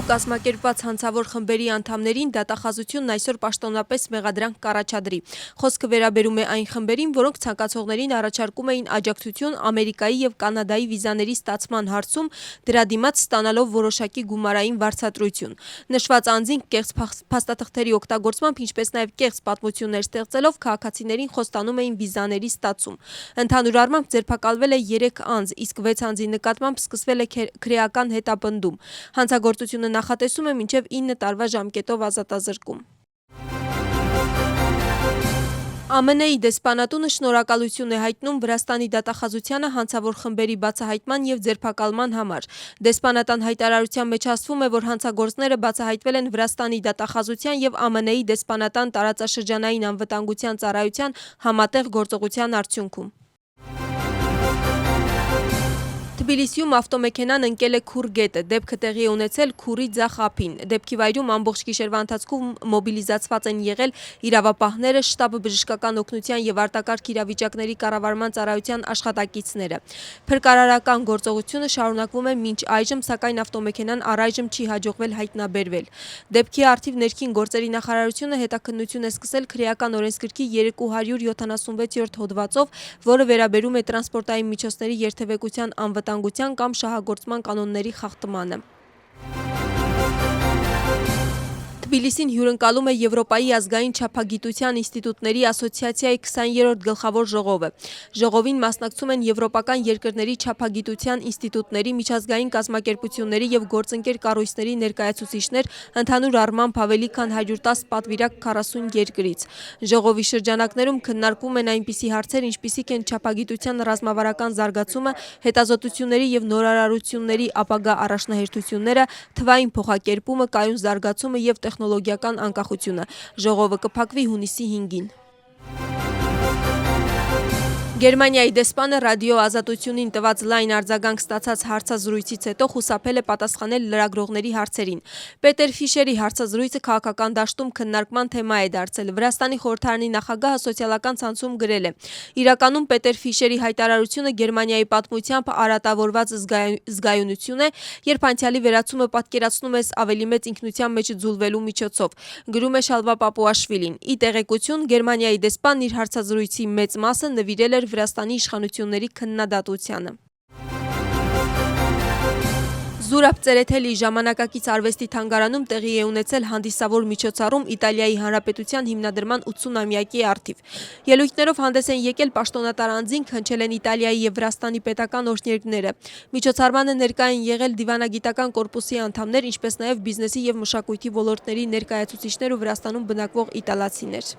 կազմակերպված հանցավոր խմբերի անդամներին դատախազությունն այսօր պաշտոնապես մեղադրանք կառաջադրի։ Խոսքը վերաբերում է այն խմբերին, որոնք ցանկացողներին առաջարկում էին աջակցություն Ամերիկայի եւ Կանադայի վիզաների ստացման հարցում, դրա դիմաց ստանալով որոշակի գումարային վարձատրություն։ Նշված անձին կեղծ փաստաթղթերի օգտագործմամբ, ինչպես նաեւ կեղծ պատմություններ ստեղծելով քաղաքացիներին խոստանում էին վիզաների ստացում։ Ընդհանուր առմամբ ձերբակալվել է 3 անձ, իսկ 6 անձի նկատմամբ սկսվել է քրեական հետապնդում։ Հանցագործությունը նախատեսում է մինչև 9 տարվա ժամկետով ազատազրկում։ ԱՄՆ-ի դեսպանատունը շնորհակալություն է հայտնում Վրաստանի դատախազությանը հանցավոր խմբերի բացահայտման եւ ձերբակալման համար։ Դեսպանատան հայտարարության մեջ ասվում է, որ հանցագործները բացահայտվել են Վրաստանի դատախազության եւ ԱՄՆ-ի դեսպանատան տարածաշրջանային անվտանգության ծառայության համատեղ գործողության արդյունքում։ Թբիլիսիում ավտոմեքենան ընկել է քուռ գետը, դեպքը տեղի է ունեցել Քուրի ձախ ափին։ Դեպքի վայրում ամբողջ գիշերվա ընթացքում մոբիլիզացված են եղել իրավապահները, շտաբը բժշկական օգնության եւ արտակարգ իրավիճակների կառավարման ծառայության աշխատակիցները։ Փրկարարական գործողությունը շարունակվում է մինչ այժմ, սակայն ավտոմեքենան առայժմ չի հաջողվել հայտնաբերվել։ Դեպքի առթիվ ներքին գործերի նախարարությունը հետաքննություն է սկսել քրեական օրենսգրքի 276-րդ հոդվածով, որը վերաբերում է տրանսպորտային միջոցների երթևեկության անվտանգության կամ շահագործման կանոնների խախտմանը։ Թբիլիսին հյուրընկալում է Եվրոպայի ազգային չափագիտության ինստիտուտների ասոցիացիայի 20-րդ գլխավոր ժողովը։ Ժողովին մասնակցում են եվրոպական երկրների չափագիտության ինստիտուտների, միջազգային կազմակերպությունների եւ գործընկեր կառույցների ներկայացուցիչներ, ընդհանուր առմամբ ավելի քան 110 պատվիրակ 40 երկրից։ Ժողովի շրջանակներում քննարկվում են այնպիսի հարցեր, ինչպիսիք են չափագիտության ռազմավարական զարգացումը, հետազոտությունների եւ նորարարությունների ապագա առաջնահերթությունները, թվային փոխակերպումը, կայուն զարգացումը եւ տեխնոլոգիական անկախությունը։ Ժողովը կփակվի հունիսի 5-ին։ Գերմանիայի դեսպանը ռադիո Ազատությունին տված լայն արձագանք ստացած հարցազրույցից հետո խուսափել է պատասխանել լրագրողների հարցերին։ Պետեր Ֆիշերի հարցազրույցը քաղաքական դաշտում քննարկման թեմա է դարձել։ Վրաստանի խորհրդարանի նախագահը սոցիալական ցանցում գրել է. «Իրականում Պետեր Ֆիշերի հայտարարությունը Գերմանիայի պատմությամբ արատավորված զգայունություն է, երբ անցյալի վերացումը պատկերացնում ես ավելի մեծ ինքնության մեջ ձուլվելու միջոցով», գրում է Շալվա Պապուաշվիլին։ Ի տեղեկություն, Գերմանիայի դեսպանն իր հարցազրույցի մեծ մասը նվիրել էր Վրաստանի իշխանությունների քննադատությանը։ Զուրաբ Ծերեթելի ժամանակակից արվեստի թանգարանում տեղի է ունեցել հանդիսավոր միջոցառում Իտալիայի Հանրապետության հիմնադրման 80-ամյակի առթիվ։ Ելույթներով հանդես են եկել պաշտոնատար անձինք, հնչել են Իտալիայի եւ Վրաստանի պետական օրհներգները։ Միջոցառմանը ներկա են եղել դիվանագիտական կորպուսի անդամներ, ինչպես նաեւ բիզնեսի եւ մշակույթի ոլորտների ներկայացուցիչներ ու Վրաստանում բնակվող իտալացիներ։